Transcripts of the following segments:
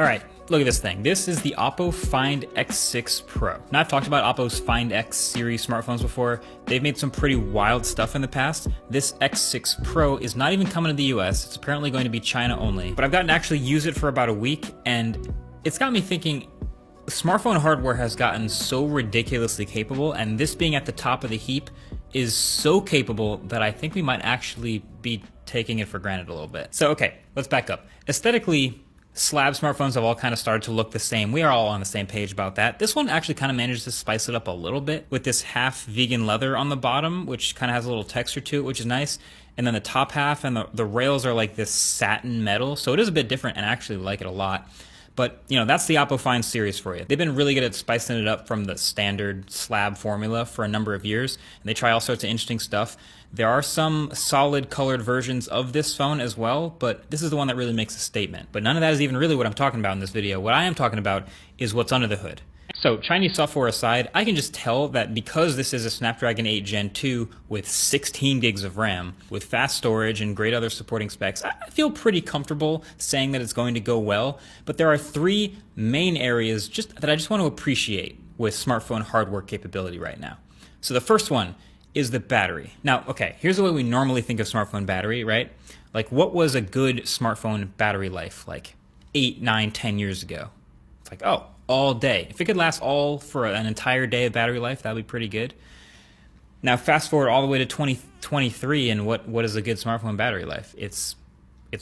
All right, look at this thing. This is the OPPO Find X6 Pro. Now, I've talked about OPPO's Find X series smartphones before. They've made some pretty wild stuff in the past. This X6 Pro is not even coming to the US. It's apparently going to be China only. But I've gotten to actually use it for about a week, and it's got me thinking, smartphone hardware has gotten so ridiculously capable, and this being at the top of the heap is so capable that I think we might actually be taking it for granted a little bit. So, okay, let's back up. Aesthetically, slab smartphones have all kind of started to look the same. We are all on the same page about that. This one actually kind of manages to spice it up a little bit with this half vegan leather on the bottom, which kind of has a little texture to it, which is nice. And then the top half and the rails are like this satin metal. So it is a bit different, and I actually like it a lot. But, you know, that's the OPPO Find series for you. They've been really good at spicing it up from the standard slab formula for a number of years, and they try all sorts of interesting stuff. There are some solid colored versions of this phone as well, but this is the one that really makes a statement. But none of that is even really what I'm talking about in this video. What I am talking about is what's under the hood. So Chinese software aside, I can just tell that because this is a Snapdragon 8 Gen 2 with 16 gigs of RAM, with fast storage and great other supporting specs, I feel pretty comfortable saying that it's going to go well. But there are three main areas that I just want to appreciate with smartphone hardware capability right now. So the first one is the battery. Now, okay, here's the way we normally think of smartphone battery, right? Like, what was a good smartphone battery life like 8, 9, 10 years ago? It's like, oh, all day. If it could last all for an entire day of battery life, that would be pretty good. Now, fast forward all the way to 2023, and what is a good smartphone battery life? It's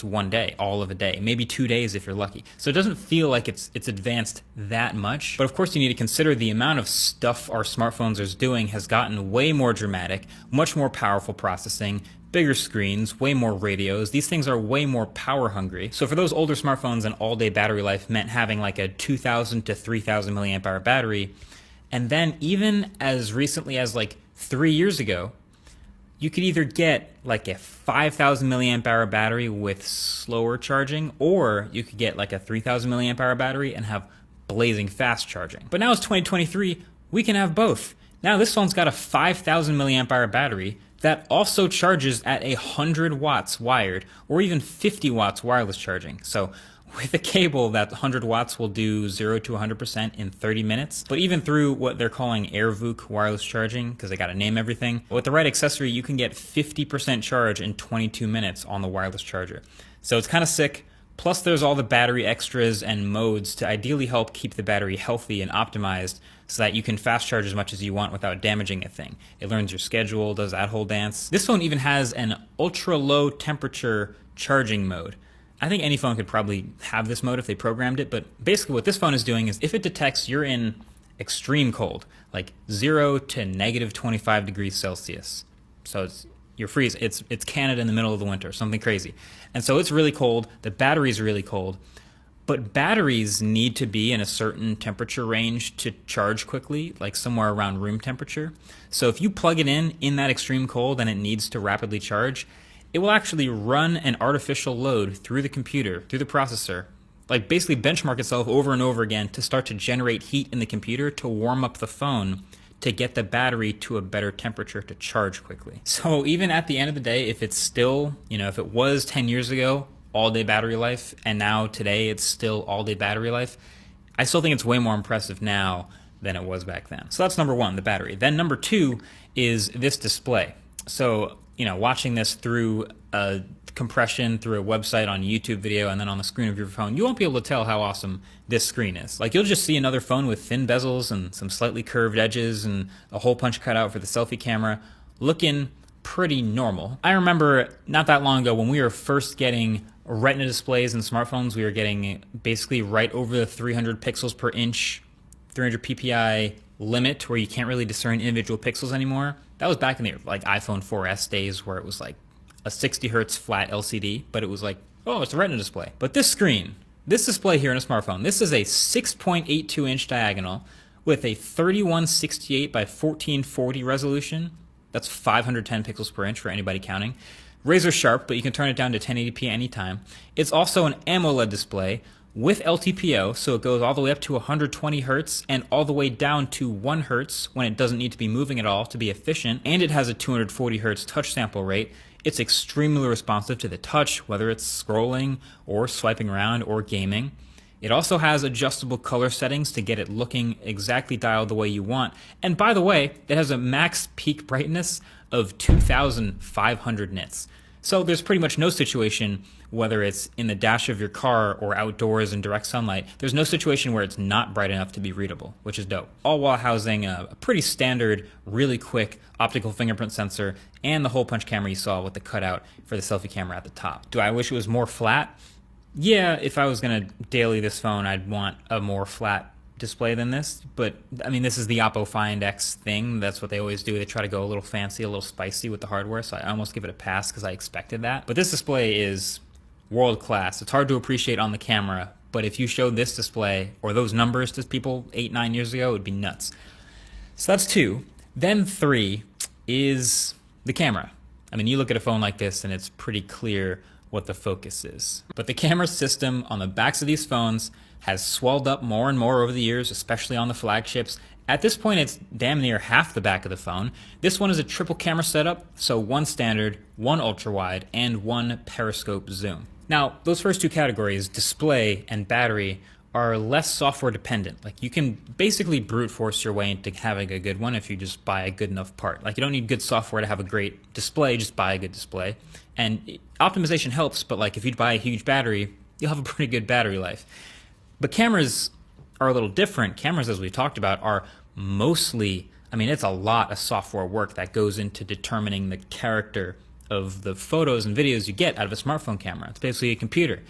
1 day, all of a day, maybe 2 days if you're lucky. So it doesn't feel like it's advanced that much. But of course, you need to consider the amount of stuff our smartphones are doing has gotten way more dramatic, much more powerful processing, bigger screens, way more radios. These things are way more power hungry. So for those older smartphones, an all-day battery life meant having like a 2,000 to 3,000 milliamp hour battery. And then even as recently as like 3 years ago, you could either get like a 5,000 milliamp hour battery with slower charging, or you could get like a 3,000 milliamp hour battery and have blazing fast charging. But now it's 2023, we can have both. Now this phone's got a 5,000 milliamp hour battery that also charges at 100 watts wired, or even 50 watts wireless charging. So with a cable, that 100 watts will do 0 to 100% in 30 minutes. But even through what they're calling AirVook wireless charging, because they got to name everything, with the right accessory, you can get 50% charge in 22 minutes on the wireless charger. So it's kind of sick. Plus there's all the battery extras and modes to ideally help keep the battery healthy and optimized so that you can fast charge as much as you want without damaging a thing. It learns your schedule, does that whole dance. This phone even has an ultra low temperature charging mode. I think any phone could probably have this mode if they programmed it, but basically what this phone is doing is if it detects you're in extreme cold, like 0 to negative 25 degrees Celsius, so you're freezing. It's Canada in the middle of the winter, something crazy. And so it's really cold, the battery's really cold, but batteries need to be in a certain temperature range to charge quickly, like somewhere around room temperature. So if you plug it in that extreme cold and it needs to rapidly charge, it will actually run an artificial load through the computer, through the processor, like basically benchmark itself over and over again to start to generate heat in the computer to warm up the phone to get the battery to a better temperature to charge quickly. So even at the end of the day, if it's still, if it was 10 years ago, all-day battery life, and now today it's still all-day battery life, I still think it's way more impressive now than it was back then. So that's number one, the battery. Then number two is this display. So, watching this through a compression through a website on YouTube video and then on the screen of your phone, you won't be able to tell how awesome this screen is. Like, you'll just see another phone with thin bezels and some slightly curved edges and a hole punch cut out for the selfie camera, looking pretty normal. I remember not that long ago when we were first getting Retina displays in smartphones, we were getting basically right over the 300 pixels per inch, 300 ppi limit where you can't really discern individual pixels anymore. That was back in the iPhone 4S days where it was like a 60 hertz flat LCD, but it was like, oh, it's a Retina display. But this screen, this display here in a smartphone, this is a 6.82 inch diagonal with a 3168 by 1440 resolution. That's 510 pixels per inch for anybody counting. Razor sharp, but you can turn it down to 1080p anytime. It's also an AMOLED display with LTPO, so it goes all the way up to 120 hertz and all the way down to 1 hertz when it doesn't need to be moving at all to be efficient, and it has a 240 hertz touch sample rate. It's extremely responsive to the touch, whether it's scrolling or swiping around or gaming. It also has adjustable color settings to get it looking exactly dialed the way you want. And by the way, it has a max peak brightness of 2,500 nits. So there's pretty much no situation, whether it's in the dash of your car or outdoors in direct sunlight, there's no situation where it's not bright enough to be readable, which is dope. All while housing a pretty standard, really quick optical fingerprint sensor and the hole punch camera you saw with the cutout for the selfie camera at the top. Do I wish it was more flat? Yeah, if I was going to daily this phone, I'd want a more flat display than this, but I mean, this is the OPPO Find X thing. That's what they always do. They try to go a little fancy, a little spicy with the hardware, so I almost give it a pass because I expected that. But this display is world class. It's hard to appreciate on the camera, but if you showed this display or those numbers to people 8-9 years ago, it would be nuts. So that's 2. Then 3 is the camera. I mean, you look at a phone like this and it's pretty clear what the focus is. But the camera system on the backs of these phones has swelled up more and more over the years, especially on the flagships. At this point, it's damn near half the back of the phone. This one is a triple camera setup, so 1 standard, 1 ultra wide, and 1 periscope zoom. Now, those first 2 categories, display and battery, are less software dependent. Like, you can basically brute force your way into having a good one if you just buy a good enough part. Like, you don't need good software to have a great display, just buy a good display. And optimization helps, but like if you buy a huge battery, you'll have a pretty good battery life. But cameras are a little different. Cameras, as we talked about, are mostly, I mean, it's a lot of software work that goes into determining the character of the photos and videos you get out of a smartphone camera. It's basically a computer.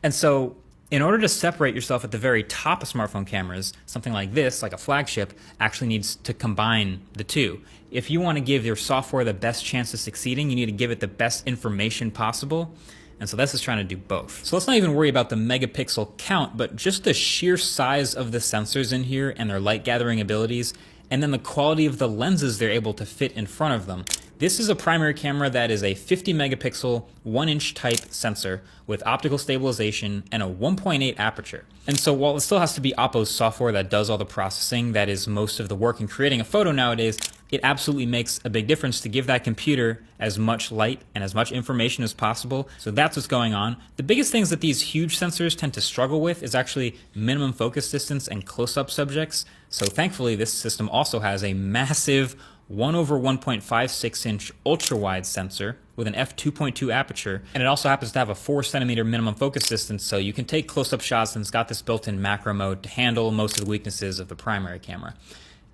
And so in order to separate yourself at the very top of smartphone cameras, something like this, like a flagship, actually needs to combine the two. If you want to give your software the best chance of succeeding, you need to give it the best information possible. And so this is trying to do both. So let's not even worry about the megapixel count, but just the sheer size of the sensors in here and their light gathering abilities, and then the quality of the lenses they're able to fit in front of them. This is a primary camera that is a 50 megapixel, 1-inch type sensor with optical stabilization and a 1.8 aperture. And so while it still has to be OPPO's software that does all the processing, that is most of the work in creating a photo nowadays, it absolutely makes a big difference to give that computer as much light and as much information as possible. So that's what's going on. The biggest things that these huge sensors tend to struggle with is actually minimum focus distance and close-up subjects. So thankfully, this system also has a massive 1/1.56-inch ultra-wide sensor with an f2.2 aperture, and it also happens to have a 4-centimeter minimum focus distance, so you can take close-up shots, and it's got this built-in macro mode to handle most of the weaknesses of the primary camera.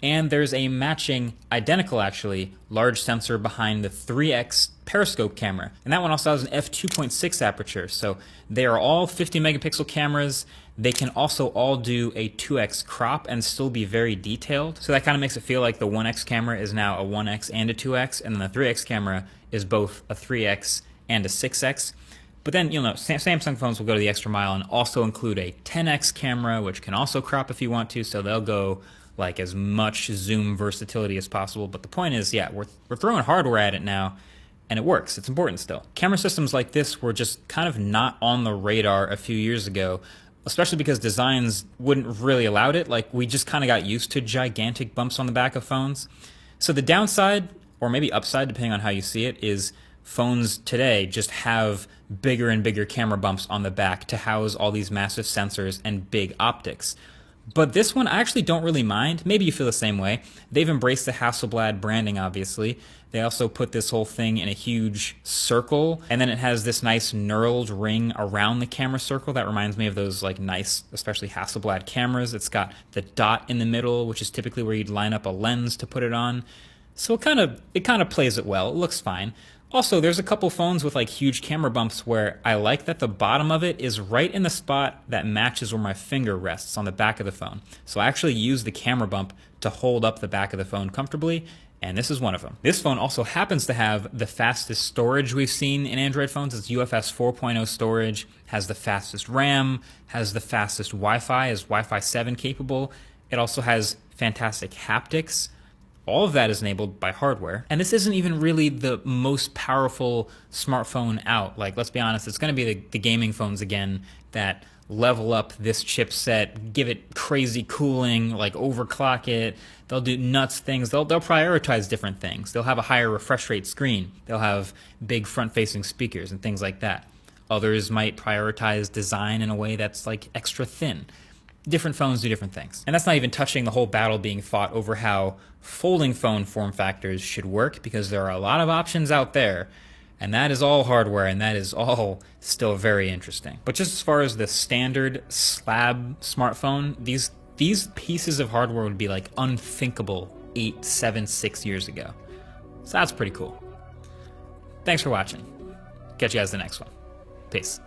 And there's a matching, identical actually, large sensor behind the 3x periscope camera. And that one also has an f2.6 aperture. So they are all 50 megapixel cameras. They can also all do a 2x crop and still be very detailed. So that kind of makes it feel like the 1x camera is now a 1x and a 2x, and then the 3x camera is both a 3x and a 6x. But then, you know, Samsung phones will go to the extra mile and also include a 10x camera, which can also crop if you want to. So they'll go like as much zoom versatility as possible. But the point is, yeah, we're throwing hardware at it now, and it works. It's important still. Camera systems like this were just kind of not on the radar a few years ago, especially because designs wouldn't really allow it. Like, we just kind of got used to gigantic bumps on the back of phones. So the downside, or maybe upside depending on how you see it, is phones today just have bigger and bigger camera bumps on the back to house all these massive sensors and big optics. But this one I actually don't really mind. Maybe you feel the same way. They've embraced the Hasselblad branding, obviously. They also put this whole thing in a huge circle, and then it has this nice knurled ring around the camera circle that reminds me of those like nice, especially Hasselblad cameras. It's got the dot in the middle, which is typically where you'd line up a lens to put it on. So it kind of plays it well. It looks fine. Also, there's a couple phones with like huge camera bumps where I like that the bottom of it is right in the spot that matches where my finger rests on the back of the phone. So I actually use the camera bump to hold up the back of the phone comfortably, and this is one of them. This phone also happens to have the fastest storage we've seen in Android phones. It's UFS 4.0 storage, has the fastest RAM, has the fastest Wi-Fi, is Wi-Fi 7 capable. It also has fantastic haptics. All of that is enabled by hardware. And this isn't even really the most powerful smartphone out. Like, let's be honest, it's going to be the gaming phones again that level up this chipset, give it crazy cooling, like overclock it. They'll do nuts things. They'll prioritize different things. They'll have a higher refresh rate screen. They'll have big front-facing speakers and things like that. Others might prioritize design in a way that's like extra thin. Different phones do different things. And that's not even touching the whole battle being fought over how folding phone form factors should work, because there are a lot of options out there, and that is all hardware, and that is all still very interesting. But just as far as the standard slab smartphone, these pieces of hardware would be like unthinkable 8, 7, 6 years ago. So that's pretty cool. Thanks for watching. Catch you guys in the next one. Peace.